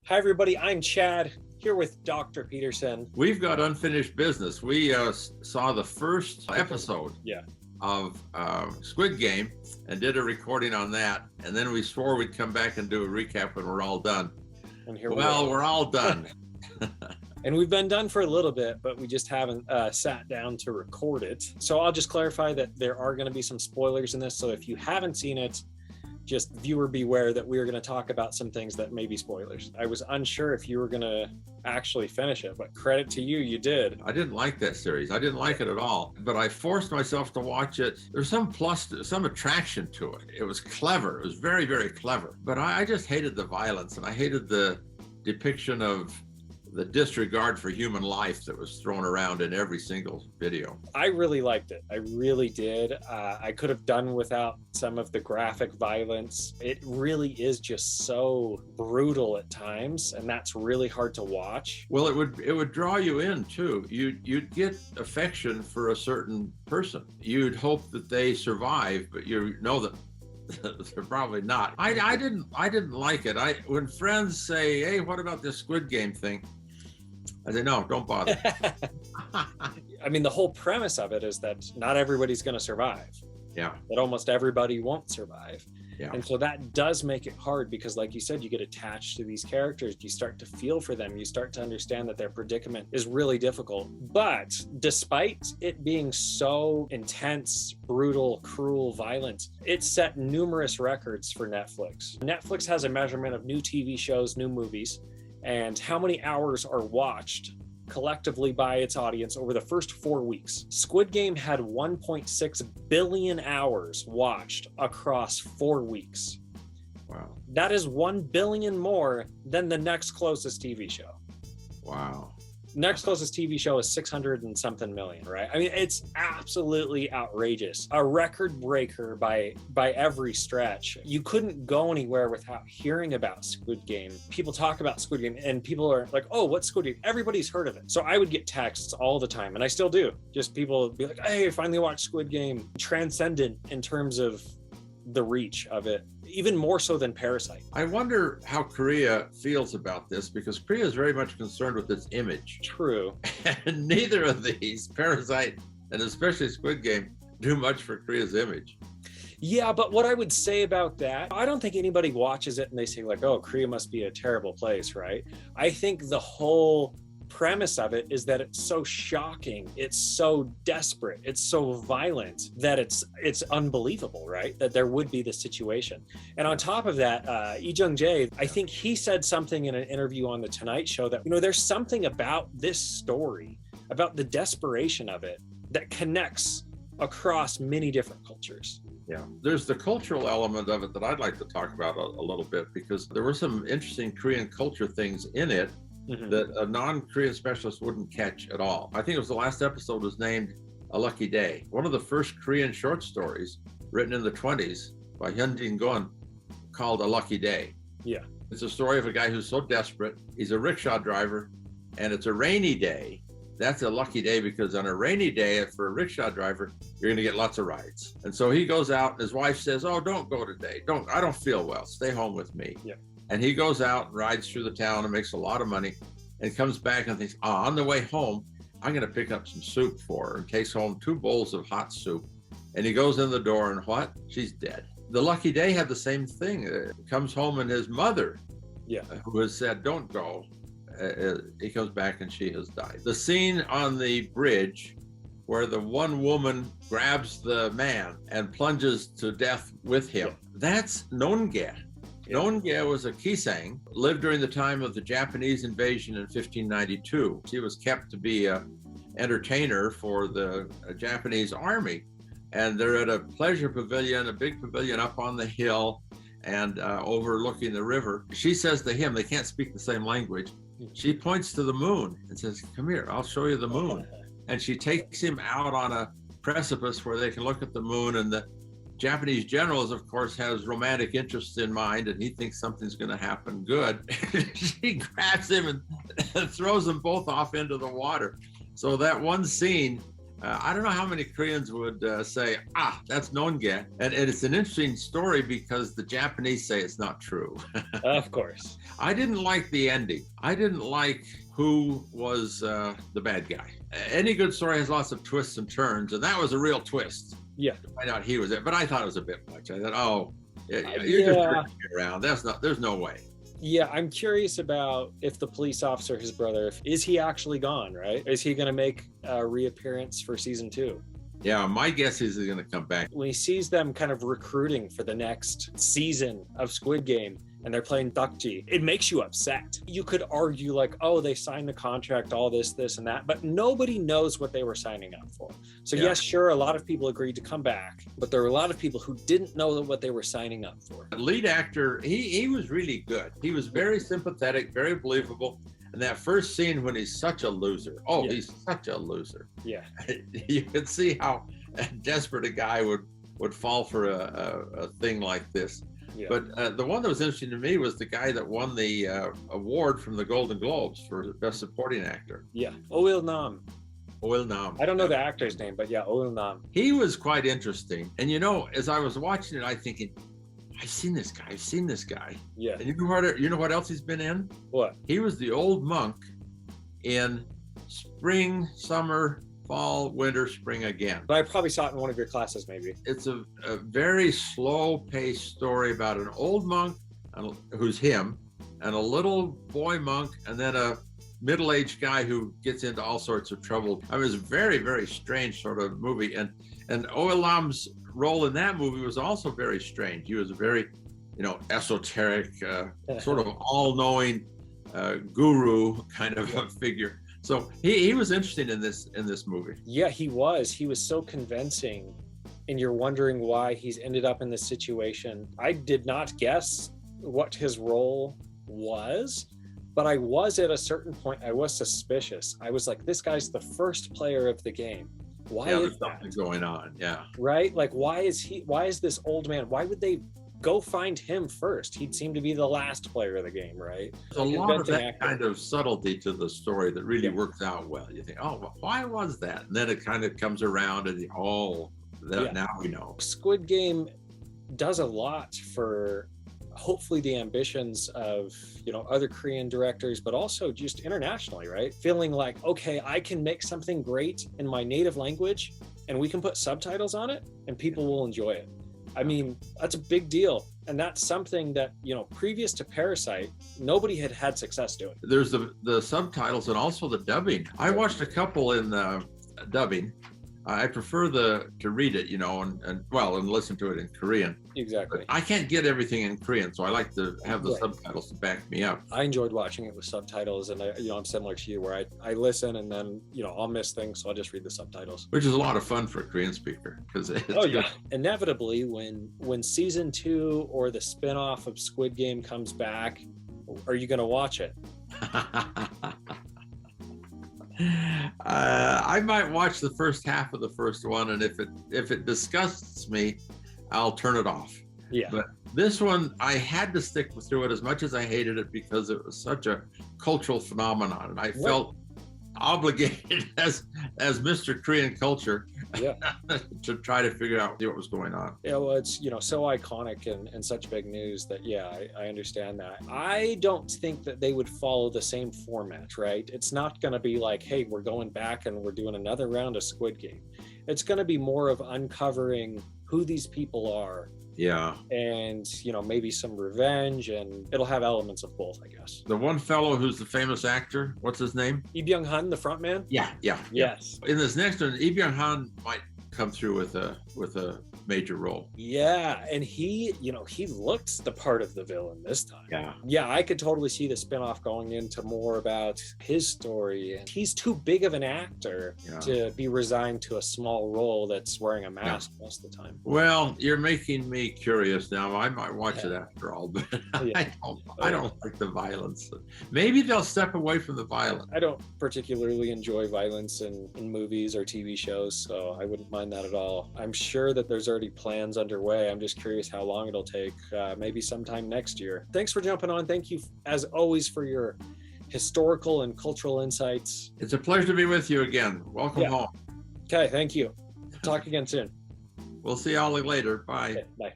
Hi, everybody. I'm Chad here with Dr. Peterson. We've got unfinished business. We saw the first episode of Squid Game and did a recording on that. And then we swore we'd come back and do a recap when we're all done. And here we're all done. And we've been done for a little bit, but we just haven't sat down to record it. So I'll just clarify that there are going to be some spoilers in this. So if you haven't seen it, just viewer beware that we're going to talk about some things that may be spoilers. I was unsure if you were going to actually finish it, but credit to you, you did. I didn't like that series. I didn't like it at all, but I forced myself to watch it. There's some some attraction to it. It was clever. It was very, very clever. But I just hated the violence, and I hated the depiction of the disregard for human life that was thrown around in every single video. I really liked it. I really did. I could have done without some of the graphic violence. It really is just so brutal at times, and that's really hard to watch. Well, it would draw you in too. You'd get affection for a certain person. You'd hope that they survive, but you know that they're probably not. I didn't like it. When friends say, "Hey, what about this Squid Game thing?" I say, no, don't bother. I mean, the whole premise of it is that not everybody's going to survive. Yeah. That almost everybody won't survive. Yeah. And so that does make it hard because, like you said, you get attached to these characters. You start to feel for them. You start to understand that their predicament is really difficult. But despite it being so intense, brutal, cruel, violent, it set numerous records for Netflix. Netflix has a measurement of new TV shows, new movies, and how many hours are watched collectively by its audience over the first 4 weeks. Squid Game had 1.6 billion hours watched across 4 weeks. Wow. That is 1 billion more than the next closest TV show. Wow. Next closest TV show is 600 and something million, right? I mean, it's absolutely outrageous. A record breaker by every stretch. You couldn't go anywhere without hearing about Squid Game. People talk about Squid Game and people are like, oh, what's Squid Game? Everybody's heard of it. So I would get texts all the time, and I still do. Just people be like, hey, I finally watched Squid Game. Transcendent in terms of the reach of it, even more so than Parasite. I wonder how Korea feels about this, because Korea is very much concerned with its image. True. And neither of these, Parasite and especially Squid Game, do much for Korea's image. Yeah, but what I would say about that, I don't think anybody watches it and they say like, oh, Korea must be a terrible place, right? I think the whole premise of it is that it's so shocking, it's so desperate, it's so violent that it's unbelievable, right? That there would be this situation. And on top of that, Lee Jung-jae, I think he said something in an interview on the Tonight Show that, you know, there's something about this story, about the desperation of it, that connects across many different cultures. Yeah, there's the cultural element of it that I'd like to talk about a little bit, because there were some interesting Korean culture things in it that a non-Korean specialist wouldn't catch at all. I think it was the last episode was named A Lucky Day. One of the first Korean short stories written in the 20s by Hyun Jin-gon called A Lucky Day. Yeah. It's a story of a guy who's so desperate. He's a rickshaw driver, and it's a rainy day. That's a lucky day, because on a rainy day for a rickshaw driver, you're going to get lots of rides. And so he goes out, and his wife says, oh, don't go today. I don't feel well. Stay home with me. Yeah. And he goes out and rides through the town and makes a lot of money, and comes back and thinks, on the way home, I'm going to pick up some soup for her, and takes home 2 bowls of hot soup. And he goes in the door, and what? She's dead. The Lucky Day had the same thing. Comes home, and his mother, who has said, don't go, he comes back and she has died. The scene on the bridge where the one woman grabs the man and plunges to death with him, that's Nonge. Nonge was a Kisang, lived during the time of the Japanese invasion in 1592. She was kept to be an entertainer for the Japanese army. And they're at a pleasure pavilion, a big pavilion up on the hill and overlooking the river. She says to him, they can't speak the same language. She points to the moon and says, come here, I'll show you the moon. And she takes him out on a precipice where they can look at the moon, and the Japanese generals, of course, has romantic interests in mind, and he thinks something's going to happen good. She grabs him and throws them both off into the water. So that one scene I don't know how many Koreans would say, that's Nonge. And it's an interesting story because the Japanese say it's not true. Of course. I didn't like the ending. I didn't like who was the bad guy. Any good story has lots of twists and turns, and that was a real twist. Yeah. To find out he was it. But I thought it was a bit much. I thought, you're just Yeah. me around. There's no way. Yeah, I'm curious about if the police officer, his brother, is he actually gone, right? Is he going to make a reappearance for season 2? Yeah, my guess is he's going to come back. When he sees them kind of recruiting for the next season of Squid Game and they're playing Dakji, it makes you upset. You could argue like, oh, they signed the contract, all this, and that, but nobody knows what they were signing up for. So yes, sure, a lot of people agreed to come back, but there were a lot of people who didn't know what they were signing up for. The lead actor, he was really good. He was very sympathetic, very believable. And that first scene when he's such a loser. He's such a loser. Yeah. You could see how desperate a guy would fall for a thing like this. Yeah. But the one that was interesting to me was the guy that won the award from the Golden Globes for Best Supporting Actor. Yeah. Oh Il Nam. Oh Il Nam. I don't know the actor's name, but yeah, Oh Il Nam. He was quite interesting. And as I was watching it, I thinking, I've seen this guy. Yeah. And you know what else he's been in? What? He was the old monk in Spring, Summer, Fall, Winter, Spring Again. But I probably saw it in one of your classes, maybe. It's a very slow-paced story about an old monk who's him, and a little boy monk, and then a middle-aged guy who gets into all sorts of trouble. It was a very, very strange sort of movie. And Oh Il Nam's role in that movie was also very strange. He was a very, esoteric, sort of all-knowing guru kind of a figure. So he was interesting in this movie. Yeah, he was. He was so convincing, and you're wondering why he's ended up in this situation. I did not guess what his role was, but I was at a certain point, I was suspicious. I was like, this guy's the first player of the game. Why is there's something going on? Yeah. Right? Like, why is this old man? Why would they go find him first? He'd seem to be the last player of the game, right? There's a lot of that kind of subtlety to the story that really works out well. You think, why was that? And then it kind of comes around and now we know. Squid Game does a lot for hopefully the ambitions of other Korean directors, but also just internationally, right? Feeling like, okay, I can make something great in my native language and we can put subtitles on it and people will enjoy it. I mean, that's a big deal. And that's something that, previous to Parasite, nobody had success doing. There's the subtitles and also the dubbing. I watched a couple in dubbing. I prefer to read it, and listen to it in Korean. Exactly. But I can't get everything in Korean, so I like to have the subtitles to back me up. I enjoyed watching it with subtitles, and I'm similar to you, where I listen and then I'll miss things, so I'll just read the subtitles. Which is a lot of fun for a Korean speaker, because inevitably when season 2 or the spinoff of Squid Game comes back, are you going to watch it? I might watch the first half of the first one, and if it disgusts me, I'll turn it off. Yeah. But this one, I had to stick through it as much as I hated it because it was such a cultural phenomenon, and I felt obligated as Mr. Korean culture to try to figure out what was going on. Yeah, well, it's so iconic and such big news that I understand that. I don't think that they would follow the same format, right? It's not going to be like, hey, we're going back and we're doing another round of Squid Game. It's going to be more of uncovering who these people are. Yeah. And, maybe some revenge, and it'll have elements of both, I guess. The one fellow who's the famous actor, what's his name? Lee Byung-hun, the front man? Yeah. Yes. In this next one, Lee Byung-hun might come through with a major role. Yeah, and he looks the part of the villain this time. Yeah, I could totally see the spinoff going into more about his story. He's too big of an actor to be resigned to a small role that's wearing a mask most of the time. Well, you're making me curious now. I might watch it after all, but I don't like the violence. Maybe they'll step away from the violence. I don't particularly enjoy violence in movies or TV shows, so I wouldn't mind that at all. I'm sure that there's already plans underway. I'm just curious how long it'll take. Maybe sometime next year. Thanks for jumping on. Thank you, as always, for your historical and cultural insights. It's a pleasure to be with you again. Welcome home. Okay, thank you. Talk again soon. We'll see y'all later. Bye. Okay, bye.